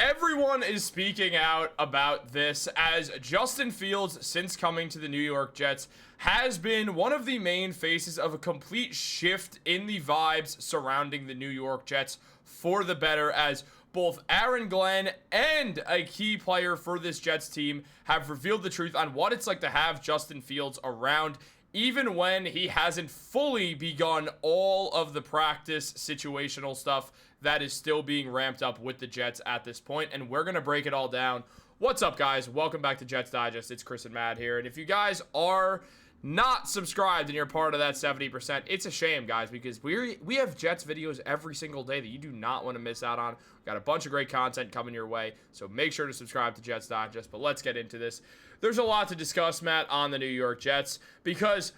Everyone is speaking out about this as Justin Fields, since coming to the New York Jets, has been one of the main faces of a complete shift in the vibes surrounding the New York Jets for the better, as both Aaron Glenn and a key player for this Jets team have revealed the truth on what it's like to have Justin Fields around, even when he hasn't fully begun all of the practice situational stuff that is still being ramped up with the Jets at this point, and we're going to break it all down. What's up, guys? Welcome back to Jets Digest. It's Chris and Matt here, and if you guys are not subscribed and you're part of that 70%, it's a shame, guys, because we have Jets videos every single day that you do not want to miss out on. We've got a bunch of great content coming your way, so make sure to subscribe to Jets Digest. But let's get into this. There's a lot to discuss, Matt, on the New York Jets, because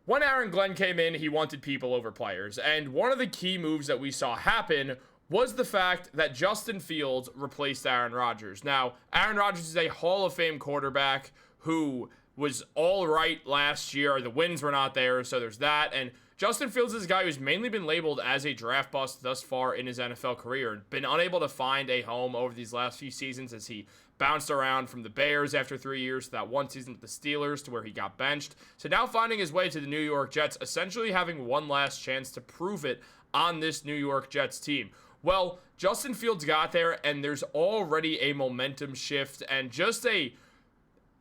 when Aaron Glenn came in, he wanted people over players, and one of the key moves that we saw happen was the fact that Justin Fields replaced Aaron Rodgers. Now, Aaron Rodgers is a Hall of Fame quarterback who was all right last year. The wins were not there, so there's that. And Justin Fields is a guy who's mainly been labeled as a draft bust thus far in his NFL career, and been unable to find a home over these last few seasons as he bounced around from the Bears after 3 years to that one season with the Steelers to where he got benched. So now finding his way to the New York Jets, essentially having one last chance to prove it on this New York Jets team. Well, Justin Fields got there, and there's already a momentum shift and just a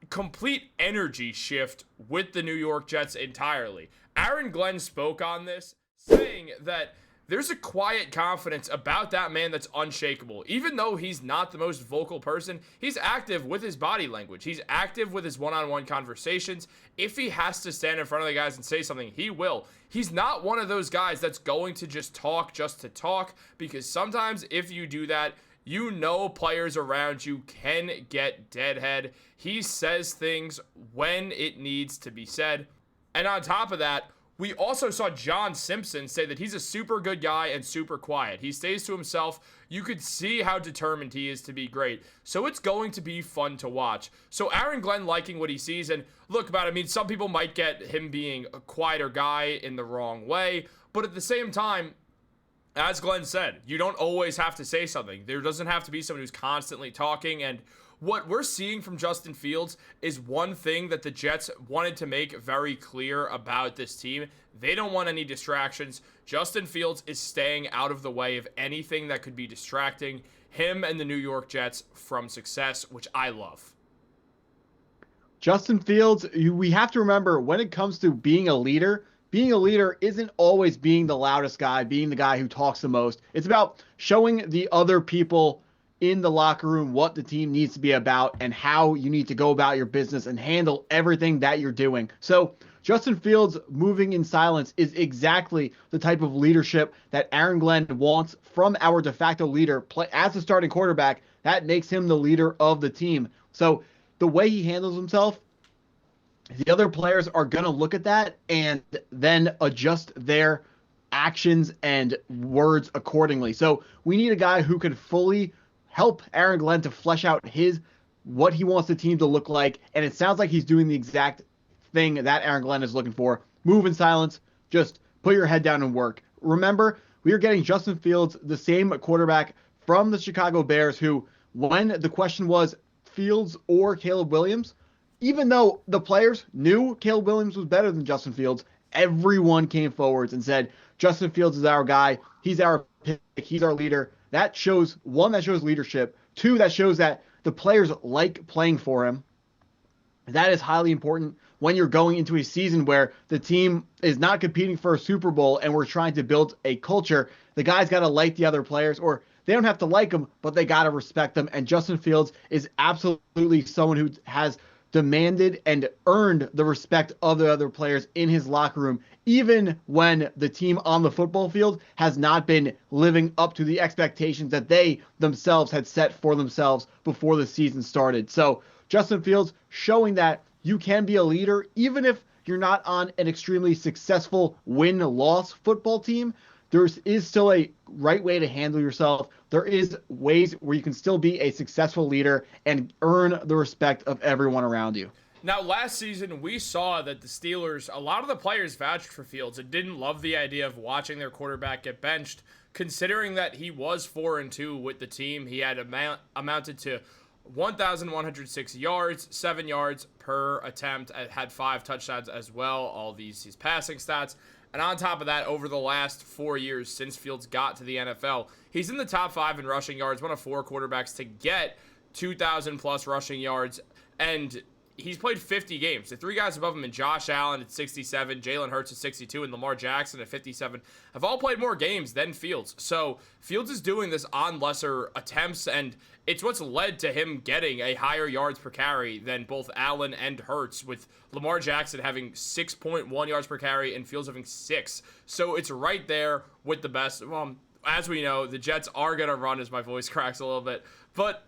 complete energy shift with the New York Jets entirely. Aaron Glenn spoke on this, saying that there's a quiet confidence about that man that's unshakable. Even though he's not the most vocal person, he's active with his body language. He's active with his one-on-one conversations. If he has to stand in front of the guys and say something, he will. He's not one of those guys that's going to just to talk, because sometimes if you do that, you know players around you can get deadhead. He says things when it needs to be said. And on top of that, we also saw John Simpson say that he's a super good guy and super quiet. He stays to himself. You could see how determined he is to be great. So it's going to be fun to watch. So Aaron Glenn liking what he sees. And look, some people might get him being a quieter guy in the wrong way. But at the same time, as Glenn said, you don't always have to say something. There doesn't have to be someone who's constantly talking. And what we're seeing from Justin Fields is one thing that the Jets wanted to make very clear about this team. They don't want any distractions. Justin Fields is staying out of the way of anything that could be distracting him and the New York Jets from success, which I love. Justin Fields, we have to remember, when it comes to being a leader isn't always being the loudest guy, being the guy who talks the most. It's about showing the other people in the locker room what the team needs to be about and how you need to go about your business and handle everything that you're doing. So Justin Fields moving in silence is exactly the type of leadership that Aaron Glenn wants from our de facto leader. As the starting quarterback, that makes him the leader of the team. So the way he handles himself, the other players are going to look at that and then adjust their actions and words accordingly. So we need a guy who can fully help Aaron Glenn to flesh out what he wants the team to look like. And it sounds like he's doing the exact thing that Aaron Glenn is looking for. Move in silence. Just put your head down and work. Remember, we are getting Justin Fields, the same quarterback from the Chicago Bears, who, when the question was Fields or Caleb Williams, even though the players knew Caleb Williams was better than Justin Fields, everyone came forwards and said, Justin Fields is our guy. He's our pick. He's our leader. That shows, one, that shows leadership. Two, that shows that the players like playing for him. That is highly important when you're going into a season where the team is not competing for a Super Bowl and we're trying to build a culture. The guys got to like the other players, or they don't have to like them, but they got to respect them. And Justin Fields is absolutely someone who has demanded and earned the respect of the other players in his locker room, even when the team on the football field has not been living up to the expectations that they themselves had set for themselves before the season started. So Justin Fields showing that you can be a leader, even if you're not on an extremely successful win-loss football team. There is still a right way to handle yourself. There is ways where you can still be a successful leader and earn the respect of everyone around you. Now, last season, we saw that the Steelers, a lot of the players vouched for Fields and didn't love the idea of watching their quarterback get benched considering that he was 4-2 with the team, he had amounted to 1,106 yards, 7 yards per attempt, had 5 touchdowns as well, all these passing stats. And on top of that, over the last 4 years since Fields got to the NFL, he's in the top 5 in rushing yards, one of 4 quarterbacks to get 2,000 plus rushing yards, and he's played 50 games. The 3 guys above him, and Josh Allen at 67, Jalen Hurts at 62, and Lamar Jackson at 57, have all played more games than Fields. So Fields is doing this on lesser attempts, and it's what's led to him getting a higher yards per carry than both Allen and Hurts, with Lamar Jackson having 6.1 yards per carry and Fields having 6. So it's right there with the best. Well, as we know, the Jets are going to run, as my voice cracks a little bit, but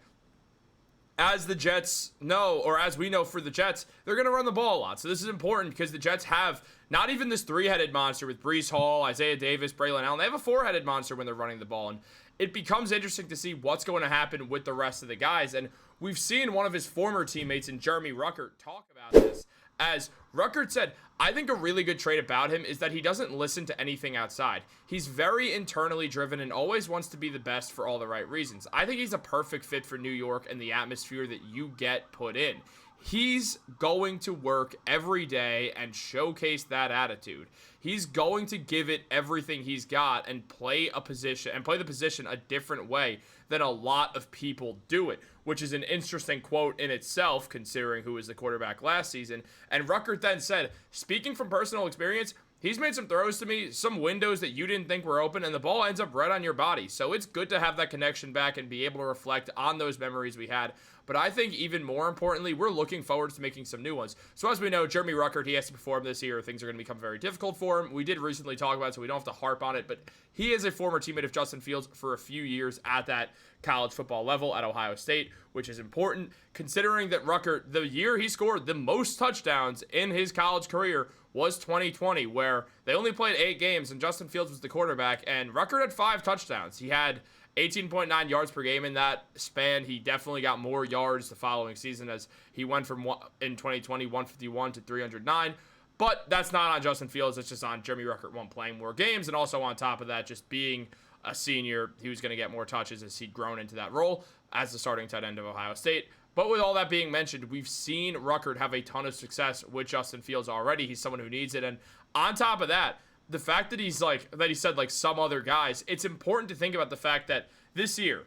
as the Jets know, or as we know for the Jets, they're going to run the ball a lot. So this is important because the Jets have not even this 3-headed monster with Breece Hall, Isaiah Davis, Braylon Allen. They have a 4-headed monster when they're running the ball. And it becomes interesting to see what's going to happen with the rest of the guys. And we've seen one of his former teammates in Jeremy Rucker talk about this. As Rucker said, I think a really good trait about him is that he doesn't listen to anything outside. He's very internally driven and always wants to be the best for all the right reasons. I think he's a perfect fit for New York and the atmosphere that you get put in. He's going to work every day and showcase that attitude. He's going to give it everything he's got and play the position a different way than a lot of people do it, which is an interesting quote in itself, considering who was the quarterback last season. And Rucker then said, speaking from personal experience, he's made some throws to me, some windows that you didn't think were open, and the ball ends up right on your body. So it's good to have that connection back and be able to reflect on those memories we had. But I think even more importantly, we're looking forward to making some new ones. So as we know, Jeremy Rucker, he has to perform this year. Things are going to become very difficult for him. We did recently talk about it, so we don't have to harp on it. But he is a former teammate of Justin Fields for a few years at that college football level at Ohio State, which is important considering that Rucker, the year he scored the most touchdowns in his college career was 2020, where they only played 8 games and Justin Fields was the quarterback, and Rucker had 5 touchdowns. He had 18.9 yards per game in that span. He definitely got more yards the following season as he went from, in 2020, 151 to 309. But that's not on Justin Fields. It's just on Jeremy Rucker playing more games, and also on top of that, just being a senior, he was going to get more touches as he'd grown into that role as the starting tight end of Ohio State. But with all that being mentioned, we've seen Rucker have a ton of success with Justin Fields already. He's someone who needs it. And on top of that, the fact that he said like some other guys, it's important to think about the fact that this year,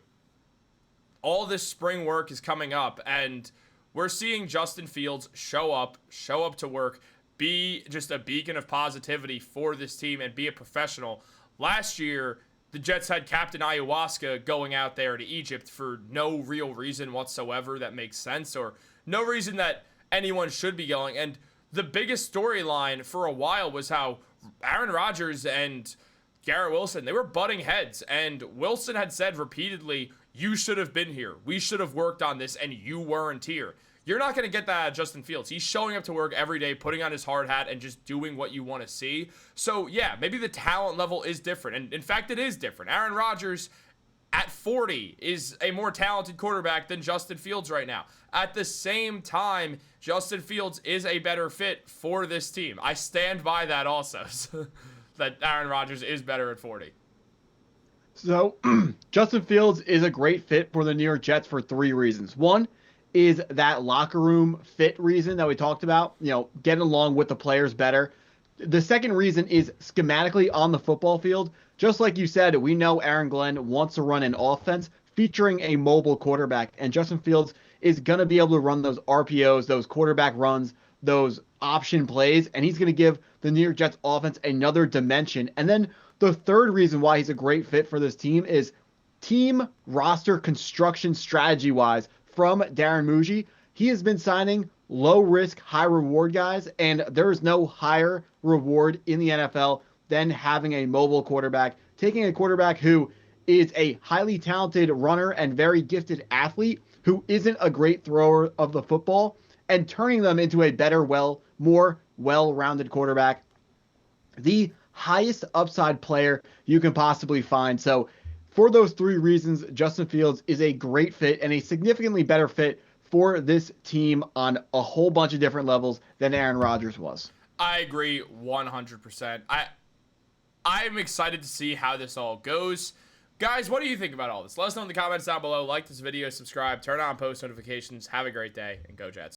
all this spring work is coming up, and we're seeing Justin Fields show up to work, be just a beacon of positivity for this team, and be a professional. Last year, the Jets had Captain Ayahuasca going out there to Egypt for no real reason whatsoever that makes sense, or no reason that anyone should be going. And the biggest storyline for a while was how Aaron Rodgers and Garrett Wilson, they were butting heads. And Wilson had said repeatedly, you should have been here. We should have worked on this, and you weren't here. You're not going to get that out of Justin Fields. He's showing up to work every day, putting on his hard hat, and just doing what you want to see. So, yeah, maybe the talent level is different. And, in fact, it is different. Aaron Rodgers, at 40, is a more talented quarterback than Justin Fields right now. At the same time, Justin Fields is a better fit for this team. I stand by that also, that Aaron Rodgers is better at 40. So, Justin Fields is a great fit for the New York Jets for 3 reasons. One is that locker room fit reason that we talked about, getting along with the players better. The second reason is schematically on the football field. Just like you said, we know Aaron Glenn wants to run an offense featuring a mobile quarterback, and Justin Fields is going to be able to run those RPOs, those quarterback runs, those option plays, and he's going to give the New York Jets offense another dimension. And then the third reason why he's a great fit for this team is team roster construction strategy-wise from Darren Mougey. He has been signing low-risk, high-reward guys, and there is no higher reward in the NFL than having a mobile quarterback, taking a quarterback who is a highly talented runner and very gifted athlete who isn't a great thrower of the football, and turning them into a better, more well-rounded quarterback. The highest upside player you can possibly find. So for those 3 reasons, Justin Fields is a great fit and a significantly better fit for this team on a whole bunch of different levels than Aaron Rodgers was. I agree 100%. I'm excited to see how this all goes. Guys, what do you think about all this? Let us know in the comments down below. Like this video, subscribe, turn on post notifications. Have a great day, and go Jets.